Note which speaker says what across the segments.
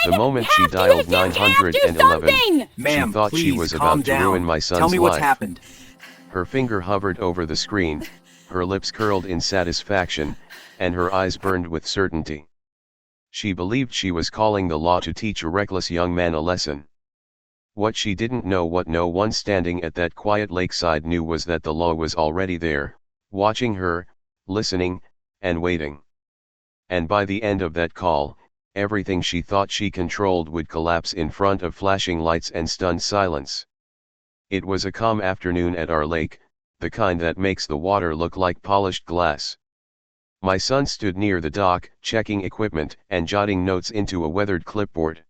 Speaker 1: The moment she dialed 911, she
Speaker 2: Ma'am,
Speaker 1: thought she
Speaker 2: please
Speaker 1: was
Speaker 2: calm
Speaker 1: about to
Speaker 2: down.
Speaker 1: ruin my son's
Speaker 2: Tell me what's
Speaker 1: life.
Speaker 2: happened.
Speaker 1: Her finger hovered over the screen, her lips curled in satisfaction, and her eyes burned with certainty. She believed she was calling the law to teach a reckless young man a lesson. What she didn't know, what no one standing at that quiet lakeside knew, was that the law was already there, watching her, listening, and waiting. And by the end of that call, everything she thought she controlled would collapse in front of flashing lights and stunned silence. It was a calm afternoon at our lake, the kind that makes the water look like polished glass. My son stood near the dock, checking equipment and jotting notes into a weathered clipboard.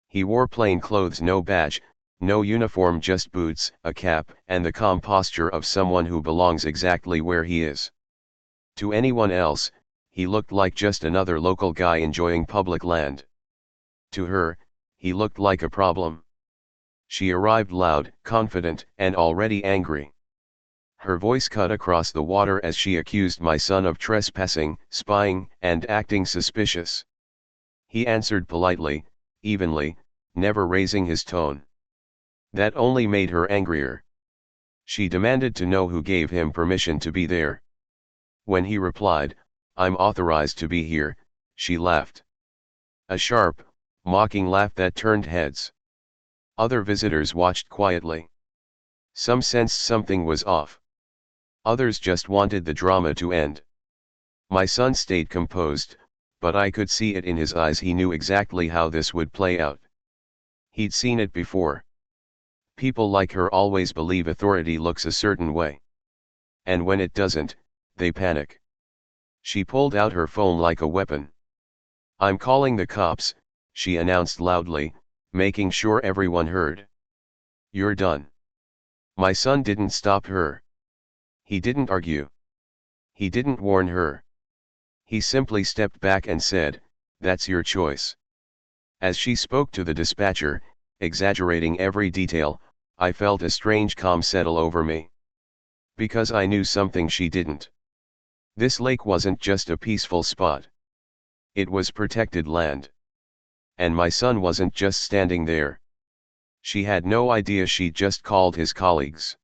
Speaker 1: He wore plain clothes, no badge, no uniform, just boots, a cap, and the calm posture of someone who belongs exactly where he is. To anyone else, he looked like just another local guy enjoying public land. To her, he looked like a problem. She arrived loud, confident, and already angry. Her voice cut across the water as she accused my son of trespassing, spying, and acting suspicious. He answered politely, evenly, never raising his tone. That only made her angrier. She demanded to know who gave him permission to be there. When he replied, "I'm authorized to be here," she laughed. A sharp, mocking laugh that turned heads. Other visitors watched quietly. Some sensed something was off. Others just wanted the drama to end. My son stayed composed, but I could see it in his eyes. He knew exactly how this would play out. He'd seen it before. People like her always believe authority looks a certain way. And when it doesn't, they panic. She pulled out her phone like a weapon. "I'm calling the cops," she announced loudly, making sure everyone heard. "You're done." My son didn't stop her. He didn't argue. He didn't warn her. He simply stepped back and said, "That's your choice." As she spoke to the dispatcher, exaggerating every detail, I felt a strange calm settle over me. Because I knew something she didn't. This lake wasn't just a peaceful spot. It was protected land. And my son wasn't just standing there. She had no idea she'd just called his colleagues.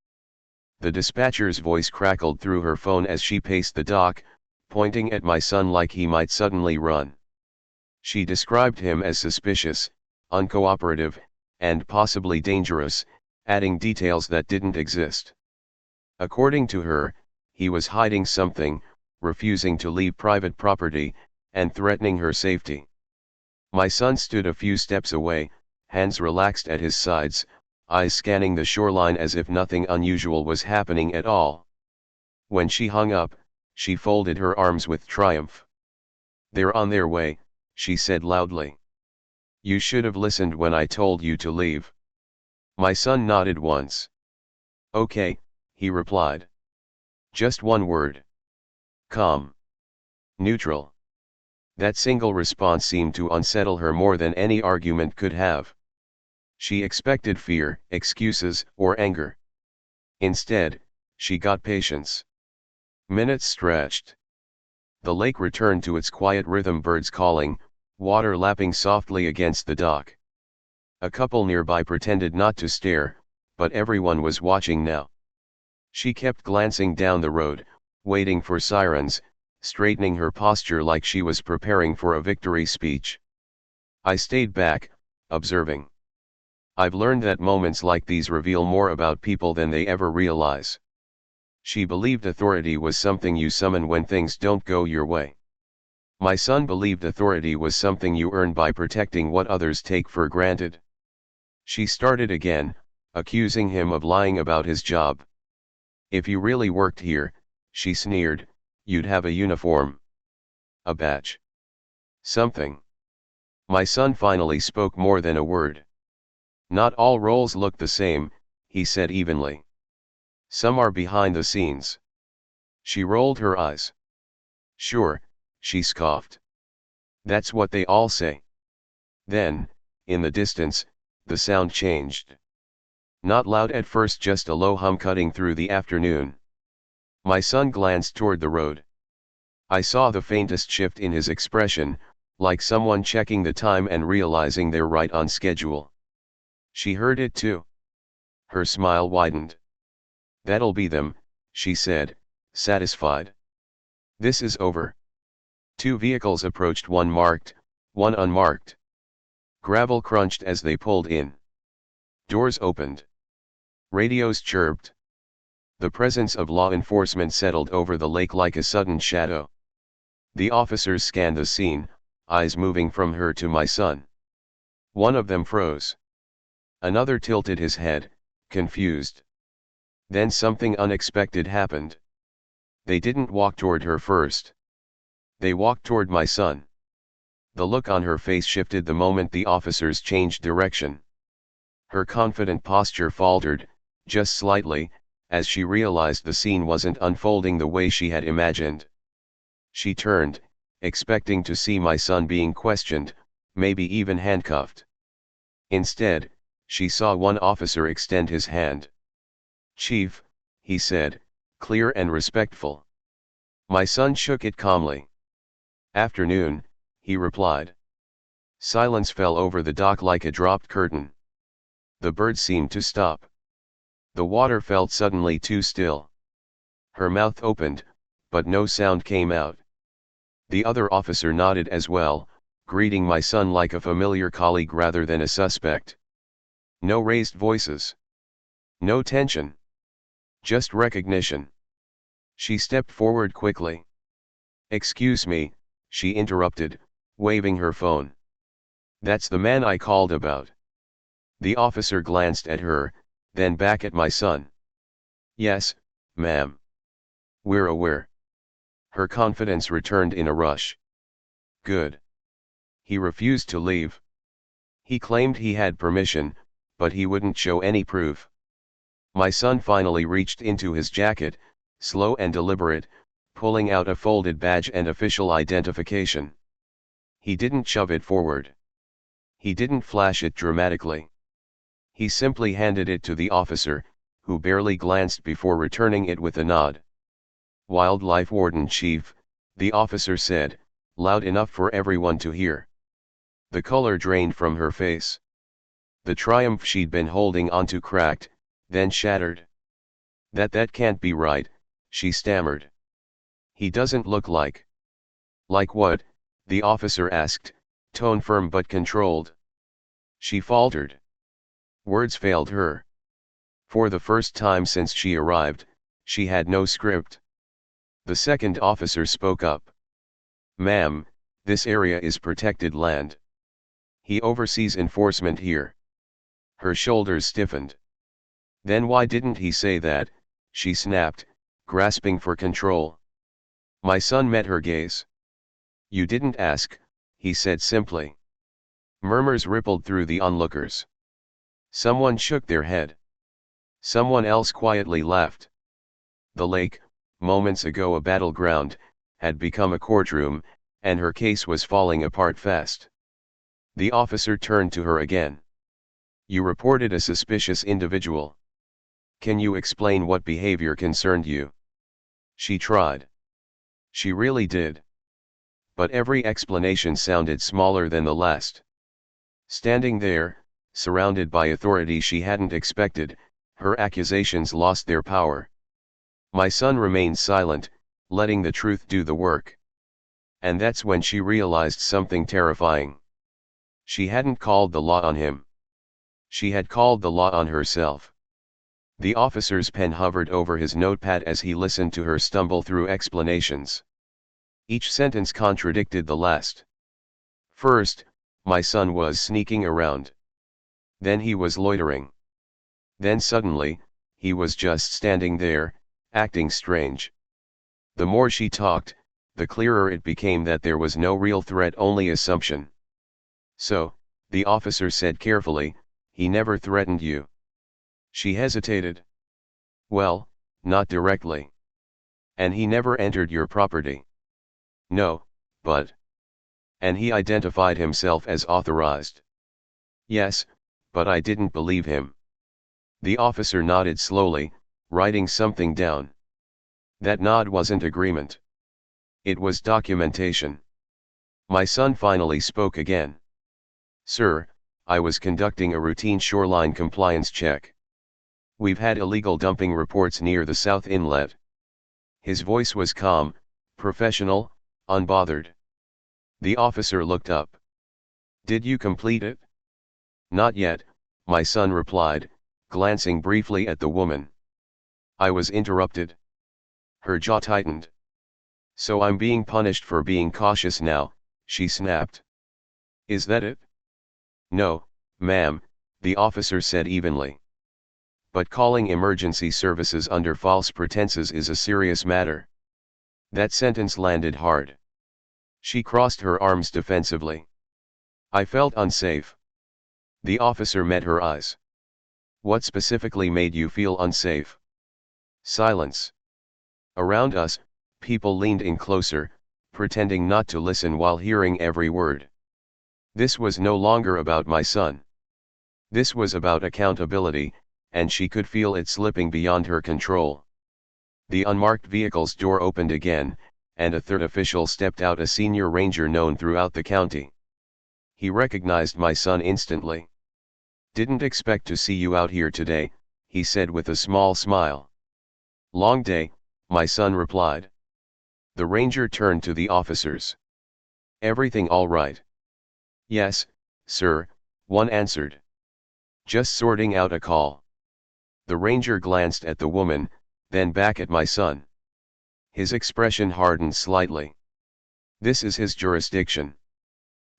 Speaker 1: The dispatcher's voice crackled through her phone as she paced the dock, pointing at my son like he might suddenly run. She described him as suspicious, uncooperative, and possibly dangerous, adding details that didn't exist. According to her, he was hiding something, refusing to leave private property, and threatening her safety. My son stood a few steps away, hands relaxed at his sides, eyes scanning the shoreline as if nothing unusual was happening at all. When she hung up, she folded her arms with triumph. "They're on their way," she said loudly. "You should have listened when I told you to leave." My son nodded once. "Okay," he replied. Just one word. Calm. Neutral. That single response seemed to unsettle her more than any argument could have. She expected fear, excuses, or anger. Instead, she got patience. Minutes stretched. The lake returned to its quiet rhythm, birds calling, water lapping softly against the dock. A couple nearby pretended not to stare, but everyone was watching now. She kept glancing down the road, waiting for sirens, straightening her posture like she was preparing for a victory speech. I stayed back, observing. I've learned that moments like these reveal more about people than they ever realize. She believed authority was something you summon when things don't go your way. My son believed authority was something you earn by protecting what others take for granted. She started again, accusing him of lying about his job. "If you really worked here," she sneered, "you'd have a uniform. A badge. Something." My son finally spoke more than a word. "Not all roles look the same," he said evenly. "Some are behind the scenes." She rolled her eyes. "Sure," she scoffed. "That's what they all say." Then, in the distance, the sound changed. Not loud at first, just a low hum cutting through the afternoon. My son glanced toward the road. I saw the faintest shift in his expression, like someone checking the time and realizing they're right on schedule. She heard it too. Her smile widened. "That'll be them," she said, satisfied. "This is over." Two vehicles approached, one marked, one unmarked. Gravel crunched as they pulled in. Doors opened. Radios chirped. The presence of law enforcement settled over the lake like a sudden shadow. The officers scanned the scene, eyes moving from her to my son. One of them froze. Another tilted his head, confused. Then something unexpected happened. They didn't walk toward her first. They walked toward my son. The look on her face shifted the moment the officers changed direction. Her confident posture faltered, just slightly, as she realized the scene wasn't unfolding the way she had imagined. She turned, expecting to see my son being questioned, maybe even handcuffed. Instead, she saw one officer extend his hand. "Chief," he said, clear and respectful. My son shook it calmly. "Afternoon," he replied. Silence fell over the dock like a dropped curtain. The birds seemed to stop. The water felt suddenly too still. Her mouth opened, but no sound came out. The other officer nodded as well, greeting my son like a familiar colleague rather than a suspect. No raised voices. No tension. Just recognition. She stepped forward quickly. "Excuse me," she interrupted, waving her phone. "That's the man I called about." The officer glanced at her, then back at my son. "Yes, ma'am. We're aware." Her confidence returned in a rush. "Good." He refused to leave. He claimed he had permission, but he wouldn't show any proof. My son finally reached into his jacket, slow and deliberate, pulling out a folded badge and official identification. He didn't shove it forward. He didn't flash it dramatically. He simply handed it to the officer, who barely glanced before returning it with a nod. "Wildlife Warden Chief," the officer said, loud enough for everyone to hear. The color drained from her face. The triumph she'd been holding onto cracked, then shattered. That can't be right," she stammered. "He doesn't look like." "Like what?" the officer asked, tone firm but controlled. She faltered. Words failed her. For the first time since she arrived, she had no script. The second officer spoke up. "Ma'am, this area is protected land. He oversees enforcement here." Her shoulders stiffened. "Then why didn't he say that?" she snapped, grasping for control. My son met her gaze. "You didn't ask," he said simply. Murmurs rippled through the onlookers. Someone shook their head. Someone else quietly laughed. The lake, moments ago a battleground, had become a courtroom, and her case was falling apart fast. The officer turned to her again. "You reported a suspicious individual. Can you explain what behavior concerned you?" She tried. She really did. But every explanation sounded smaller than the last. Standing there, surrounded by authority she hadn't expected, her accusations lost their power. My son remained silent, letting the truth do the work. And that's when she realized something terrifying. She hadn't called the law on him. She had called the law on herself. The officer's pen hovered over his notepad as he listened to her stumble through explanations. Each sentence contradicted the last. First, my son was sneaking around. Then he was loitering. Then suddenly, he was just standing there, acting strange. The more she talked, the clearer it became that there was no real threat, only assumption. "So," the officer said carefully, "he never threatened you?" She hesitated. "Well, not directly." "And he never entered your property?" "No, but..." "And he identified himself as authorized?" "Yes, but I didn't believe him." The officer nodded slowly, writing something down. That nod wasn't agreement. It was documentation. My son finally spoke again. "Sir, I was conducting a routine shoreline compliance check. We've had illegal dumping reports near the South Inlet." His voice was calm, professional, unbothered. The officer looked up. "Did you complete it?" "Not yet," my son replied, glancing briefly at the woman. "I was interrupted." Her jaw tightened. "So I'm being punished for being cautious now," she snapped. "Is that it?" "No, ma'am," the officer said evenly. "But calling emergency services under false pretenses is a serious matter." That sentence landed hard. She crossed her arms defensively. "I felt unsafe." The officer met her eyes. "What specifically made you feel unsafe?" Silence. Around us, people leaned in closer, pretending not to listen while hearing every word. This was no longer about my son. This was about accountability, and she could feel it slipping beyond her control. The unmarked vehicle's door opened again, and a third official stepped out, a senior ranger known throughout the county. He recognized my son instantly. "Didn't expect to see you out here today," he said with a small smile. "Long day," my son replied. The ranger turned to the officers. "Everything all right?" "Yes, sir," one answered. "Just sorting out a call." The ranger glanced at the woman, then back at my son. His expression hardened slightly. "This is his jurisdiction."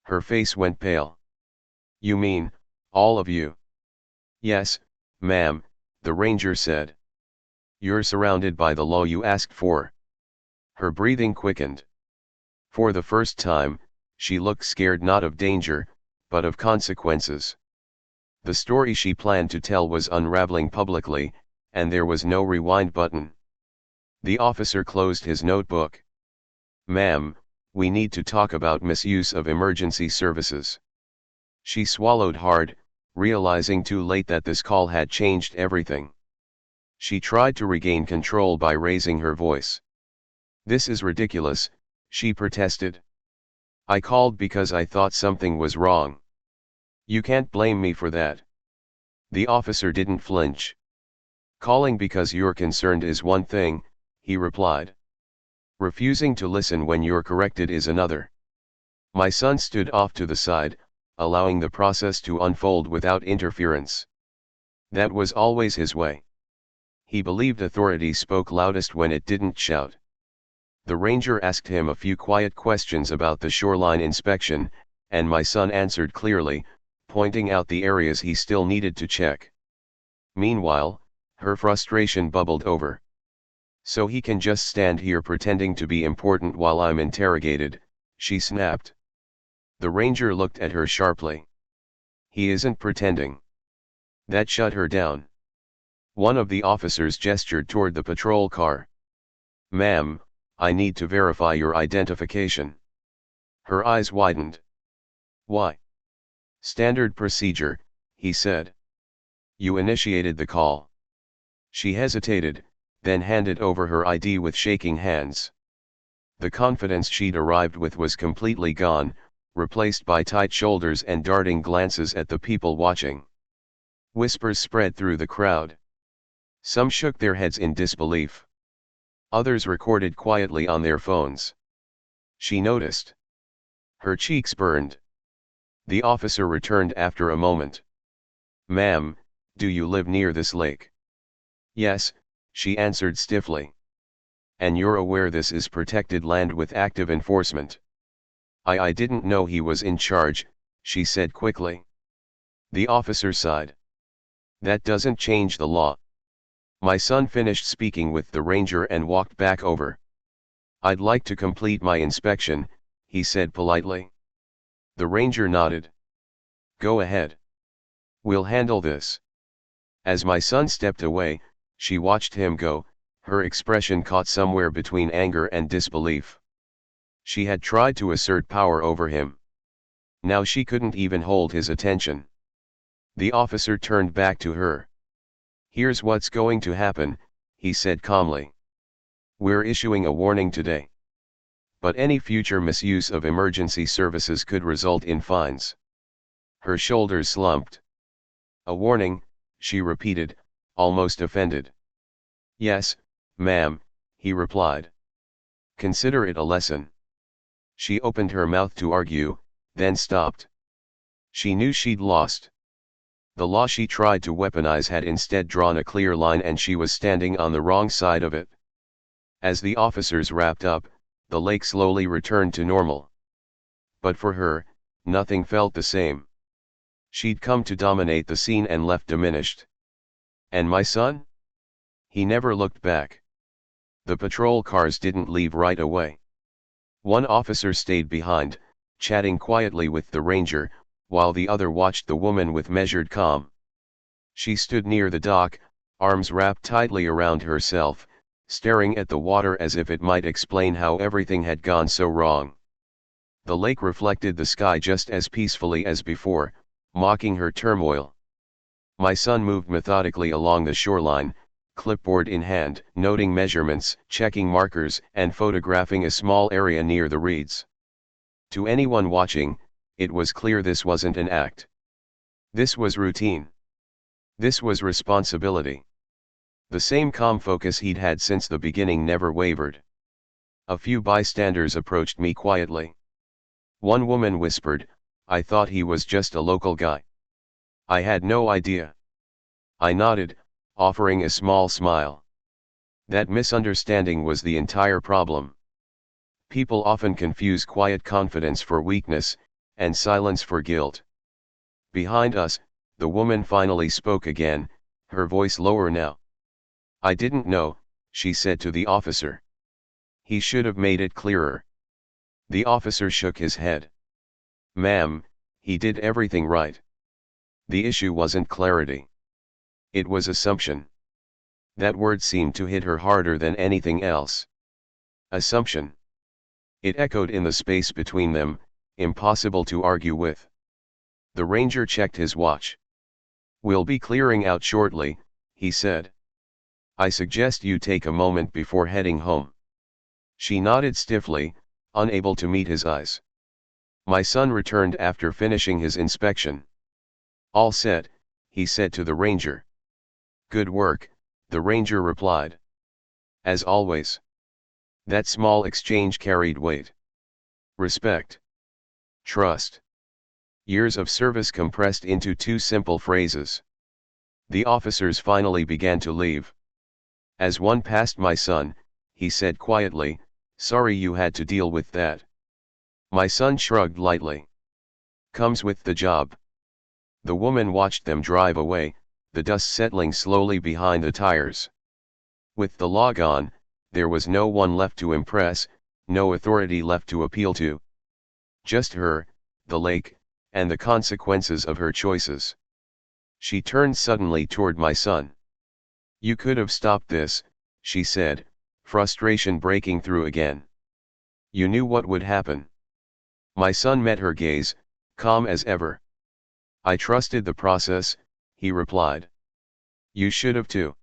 Speaker 1: Her face went pale. "You mean, all of you?" "Yes, ma'am," the ranger said. "You're surrounded by the law you asked for." Her breathing quickened. For the first time, she looked scared, not of danger, but of consequences. The story she planned to tell was unraveling publicly, and there was no rewind button. The officer closed his notebook. "Ma'am, we need to talk about misuse of emergency services." She swallowed hard, realizing too late that this call had changed everything. She tried to regain control by raising her voice. "This is ridiculous," she protested. "I called because I thought something was wrong. You can't blame me for that." The officer didn't flinch. "Calling because you're concerned is one thing," he replied. "Refusing to listen when you're corrected is another." My son stood off to the side, allowing the process to unfold without interference. That was always his way. He believed authority spoke loudest when it didn't shout. The ranger asked him a few quiet questions about the shoreline inspection, and my son answered clearly, pointing out the areas he still needed to check. Meanwhile, her frustration bubbled over. "So he can just stand here pretending to be important while I'm interrogated," she snapped. The ranger looked at her sharply. "He isn't pretending." That shut her down. One of the officers gestured toward the patrol car. "Ma'am, I need to verify your identification." Her eyes widened. "Why?" "Standard procedure," he said. "You initiated the call." She hesitated, then handed over her ID with shaking hands. The confidence she'd arrived with was completely gone, replaced by tight shoulders and darting glances at the people watching. Whispers spread through the crowd. Some shook their heads in disbelief. Others recorded quietly on their phones. She noticed. Her cheeks burned. The officer returned after a moment. "Ma'am, do you live near this lake?" "Yes," she answered stiffly. "And you're aware this is protected land with active enforcement?" I didn't know he was in charge," she said quickly. The officer sighed. "That doesn't change the law." My son finished speaking with the ranger and walked back over. "I'd like to complete my inspection," he said politely. The ranger nodded. "Go ahead. We'll handle this." As my son stepped away, she watched him go, her expression caught somewhere between anger and disbelief. She had tried to assert power over him. Now she couldn't even hold his attention. The officer turned back to her. "Here's what's going to happen," he said calmly. "We're issuing a warning today. but any future misuse of emergency services could result in fines. Her shoulders slumped. A warning, she repeated, almost offended. Yes, ma'am, he replied. Consider it a lesson. She opened her mouth to argue, then stopped. She knew she'd lost. The law she tried to weaponize had instead drawn a clear line, and she was standing on the wrong side of it. As the officers wrapped up, the lake slowly returned to normal. But for her, nothing felt the same. She'd come to dominate the scene and left diminished. And my son? He never looked back. The patrol cars didn't leave right away. One officer stayed behind, chatting quietly with the ranger, while the other watched the woman with measured calm. She stood near the dock, arms wrapped tightly around herself, staring at the water as if it might explain how everything had gone so wrong. The lake reflected the sky just as peacefully as before, mocking her turmoil. My son moved methodically along the shoreline, clipboard in hand, noting measurements, checking markers, and photographing a small area near the reeds. To anyone watching, it was clear this wasn't an act. This was routine. This was responsibility. The same calm focus he'd had since the beginning never wavered. A few bystanders approached me quietly. One woman whispered, "I thought he was just a local guy." I had no idea. I nodded, offering a small smile. That misunderstanding was the entire problem. People often confuse quiet confidence for weakness, and silence for guilt. Behind us, the woman finally spoke again, her voice lower now. "I didn't know," she said to the officer. "He should have made it clearer." The officer shook his head. "Ma'am, he did everything right." The issue wasn't clarity. It was assumption. That word seemed to hit her harder than anything else. Assumption. It echoed in the space between them, impossible to argue with. The ranger checked his watch. "We'll be clearing out shortly," he said. "I suggest you take a moment before heading home." She nodded stiffly, unable to meet his eyes. My son returned after finishing his inspection. "All set," he said to the ranger. "Good work," the ranger replied. "As always." That small exchange carried weight. Respect. Trust. Years of service compressed into two simple phrases. The officers finally began to leave. As one passed my son, he said quietly, "Sorry you had to deal with that." My son shrugged lightly. "Comes with the job." The woman watched them drive away, the dust settling slowly behind the tires. With the law gone, there was no one left to impress, no authority left to appeal to. Just her, the lake, and the consequences of her choices. She turned suddenly toward my son. "You could have stopped this," she said, frustration breaking through again. "You knew what would happen." My son met her gaze, calm as ever. "I trusted the process," he replied. "You should have too."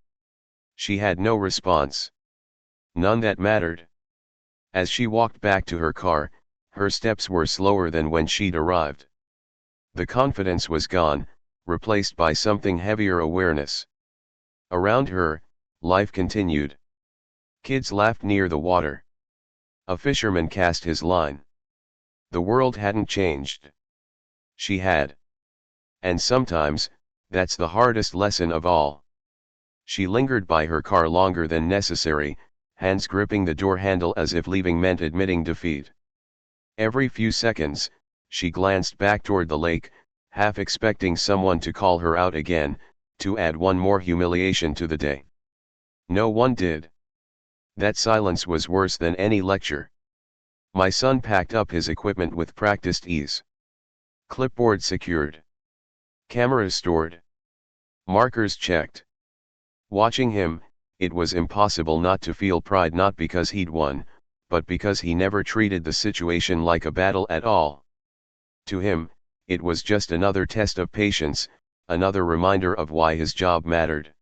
Speaker 1: She had no response. None that mattered. As she walked back to her car, her steps were slower than when she'd arrived. The confidence was gone, replaced by something heavier: awareness. Around her, life continued. Kids laughed near the water. A fisherman cast his line. The world hadn't changed. She had. And sometimes, that's the hardest lesson of all. She lingered by her car longer than necessary, hands gripping the door handle as if leaving meant admitting defeat. Every few seconds, she glanced back toward the lake, half expecting someone to call her out again, to add one more humiliation to the day. No one did. That silence was worse than any lecture. My son packed up his equipment with practiced ease. Clipboard secured. Cameras stored. Markers checked. Watching him, it was impossible not to feel pride, not because he'd won, but because he never treated the situation like a battle at all. To him, it was just another test of patience, another reminder of why his job mattered.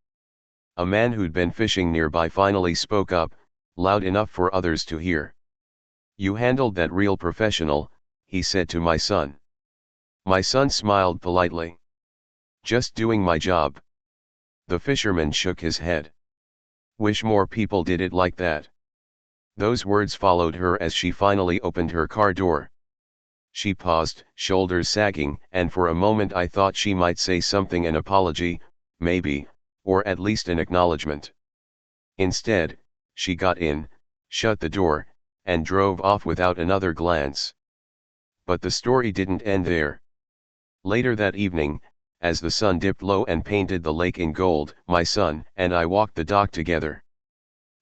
Speaker 1: A man who'd been fishing nearby finally spoke up, loud enough for others to hear. "You handled that real professional," he said to my son. My son smiled politely. "Just doing my job." The fisherman shook his head. "Wish more people did it like that." Those words followed her as she finally opened her car door. She paused, shoulders sagging, and for a moment I thought she might say something, an apology, maybe, or at least an acknowledgement. Instead, she got in, shut the door, and drove off without another glance. But the story didn't end there. Later that evening, as the sun dipped low and painted the lake in gold, my son and I walked the dock together.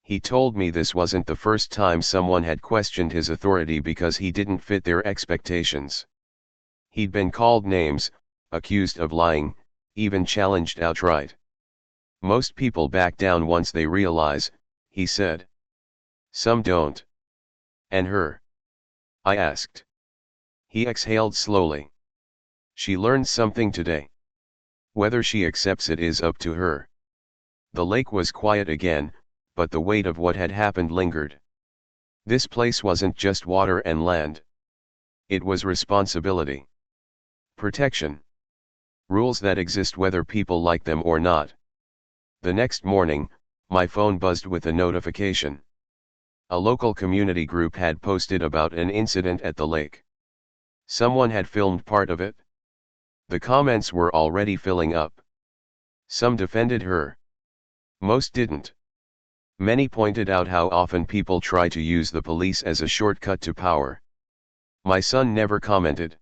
Speaker 1: He told me this wasn't the first time someone had questioned his authority because he didn't fit their expectations. He'd been called names, accused of lying, even challenged outright. "Most people back down once they realize," he said. "Some don't." "And her?" I asked. He exhaled slowly. "She learned something today. Whether she accepts it is up to her." The lake was quiet again, but the weight of what had happened lingered. This place wasn't just water and land. It was responsibility. Protection. Rules that exist whether people like them or not. The next morning, my phone buzzed with a notification. A local community group had posted about an incident at the lake. Someone had filmed part of it. The comments were already filling up. Some defended her. Most didn't. Many pointed out how often people try to use the police as a shortcut to power. My son never commented.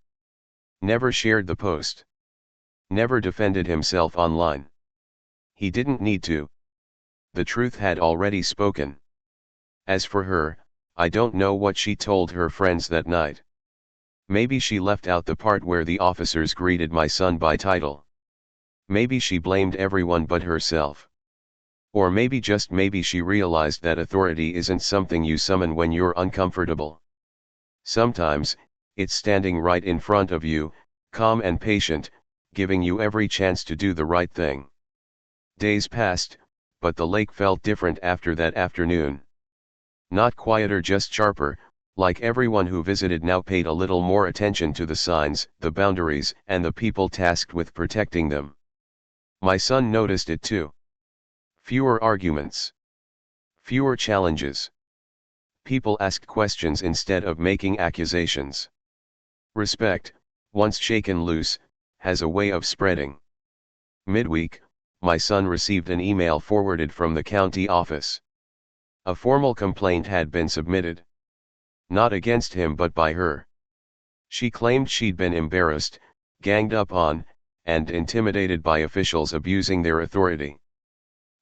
Speaker 1: Never shared the post. Never defended himself online. He didn't need to. The truth had already spoken. As for her, I don't know what she told her friends that night. Maybe she left out the part where the officers greeted my son by title. Maybe she blamed everyone but herself. Or maybe, just maybe, she realized that authority isn't something you summon when you're uncomfortable. Sometimes, it's standing right in front of you, calm and patient, giving you every chance to do the right thing. Days passed, but the lake felt different after that afternoon. Not quieter, just sharper, like everyone who visited now paid a little more attention to the signs, the boundaries, and the people tasked with protecting them. My son noticed it too. Fewer arguments. Fewer challenges. People asked questions instead of making accusations. Respect, once shaken loose, has a way of spreading. Midweek, my son received an email forwarded from the county office. A formal complaint had been submitted. Not against him but by her. She claimed she'd been embarrassed, ganged up on, and intimidated by officials abusing their authority.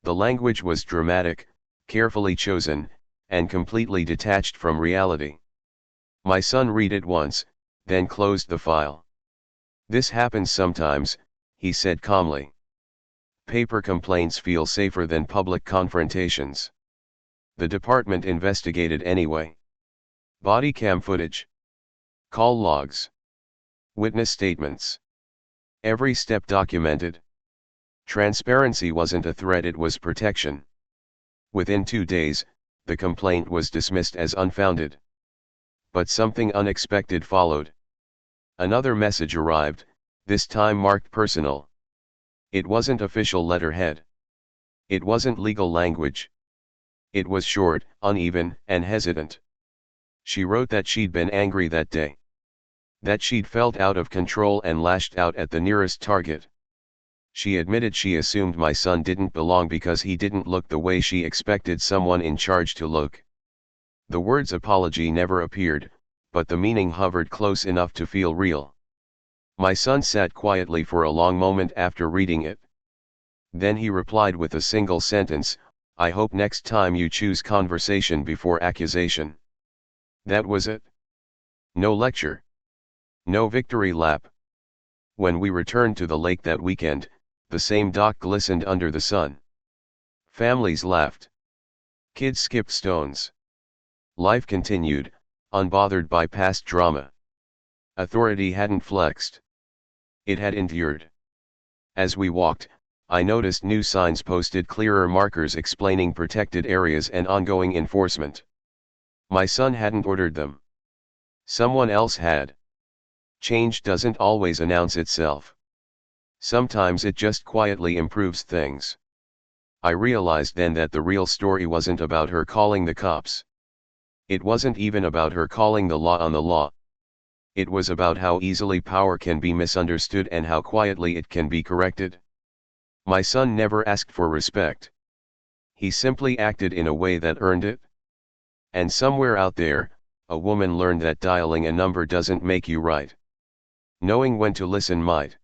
Speaker 1: The language was dramatic, carefully chosen, and completely detached from reality. My son read it once, then closed the file. "This happens sometimes," he said calmly. "Paper complaints feel safer than public confrontations." The department investigated anyway. Body cam footage. Call logs. Witness statements. Every step documented. Transparency wasn't a threat, it was protection. Within 2 days, the complaint was dismissed as unfounded. But something unexpected followed. Another message arrived, this time marked personal. It wasn't official letterhead. It wasn't legal language. It was short, uneven, and hesitant. She wrote that she'd been angry that day. That she'd felt out of control and lashed out at the nearest target. She admitted she assumed my son didn't belong because he didn't look the way she expected someone in charge to look. The words apology never appeared, but the meaning hovered close enough to feel real. My son sat quietly for a long moment after reading it. Then he replied with a single sentence, "I hope next time you choose conversation before accusation." That was it. No lecture. No victory lap. When we returned to the lake that weekend, the same dock glistened under the sun. Families laughed. Kids skipped stones. Life continued, unbothered by past drama. Authority hadn't flexed. It had endured. As we walked, I noticed new signs posted, clearer markers explaining protected areas and ongoing enforcement. My son hadn't ordered them. Someone else had. Change doesn't always announce itself. Sometimes it just quietly improves things. I realized then that the real story wasn't about her calling the cops. It wasn't even about her calling the law on the law. It was about how easily power can be misunderstood and how quietly it can be corrected. My son never asked for respect. He simply acted in a way that earned it. And somewhere out there, a woman learned that dialing a number doesn't make you right. Knowing when to listen might.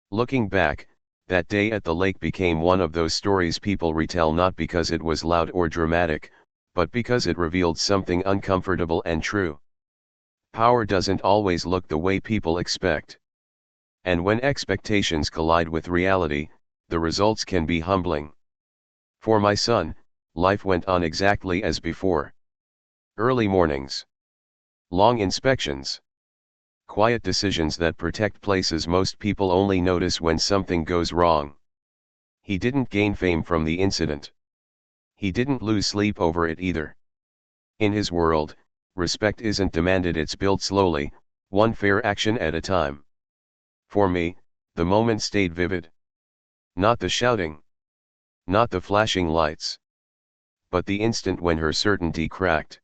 Speaker 1: Looking back, that day at the lake became one of those stories people retell not because it was loud or dramatic, but because it revealed something uncomfortable and true. Power doesn't always look the way people expect. And when expectations collide with reality, the results can be humbling. For my son, life went on exactly as before. Early mornings. Long inspections. Quiet decisions that protect places most people only notice when something goes wrong. He didn't gain fame from the incident. He didn't lose sleep over it either. In his world, respect isn't demanded, it's built slowly, one fair action at a time. For me, the moment stayed vivid. Not the shouting. Not the flashing lights. But the instant when her certainty cracked.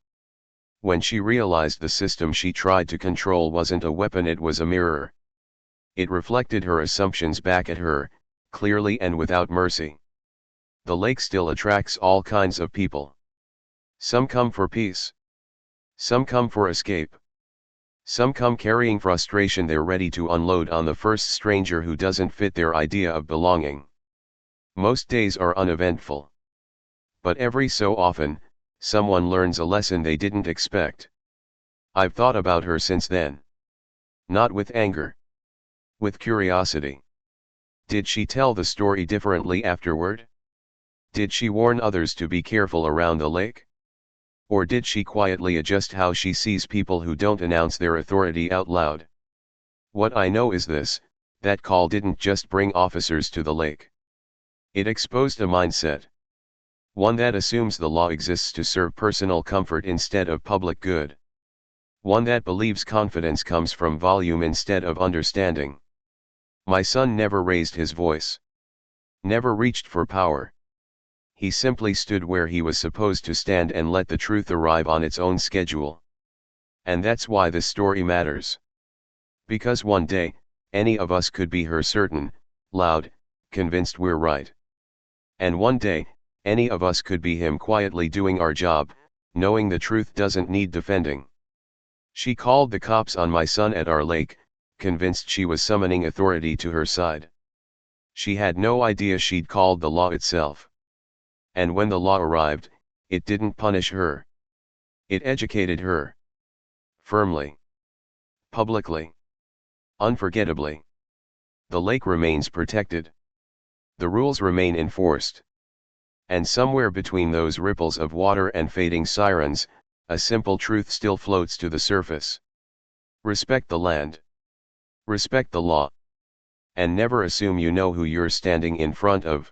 Speaker 1: When she realized the system she tried to control wasn't a weapon, it was a mirror. It reflected her assumptions back at her, clearly and without mercy. The lake still attracts all kinds of people. Some come for peace. Some come for escape. Some come carrying frustration they're ready to unload on the first stranger who doesn't fit their idea of belonging. Most days are uneventful. But every so often, someone learns a lesson they didn't expect. I've thought about her since then. Not with anger. With curiosity. Did she tell the story differently afterward? Did she warn others to be careful around the lake? Or did she quietly adjust how she sees people who don't announce their authority out loud? What I know is this: that call didn't just bring officers to the lake. It exposed a mindset. One that assumes the law exists to serve personal comfort instead of public good. One that believes confidence comes from volume instead of understanding. My son never raised his voice. Never reached for power. He simply stood where he was supposed to stand and let the truth arrive on its own schedule. And that's why this story matters. Because one day, any of us could be her certain, loud, convinced we're right. And one day, any of us could be him quietly doing our job, knowing the truth doesn't need defending. She called the cops on my son at our lake, convinced she was summoning authority to her side. She had no idea she'd called the law itself. And when the law arrived, it didn't punish her. It educated her. Firmly. Publicly. Unforgettably. The lake remains protected. The rules remain enforced. And somewhere between those ripples of water and fading sirens, a simple truth still floats to the surface. Respect the land. Respect the law. And never assume you know who you're standing in front of.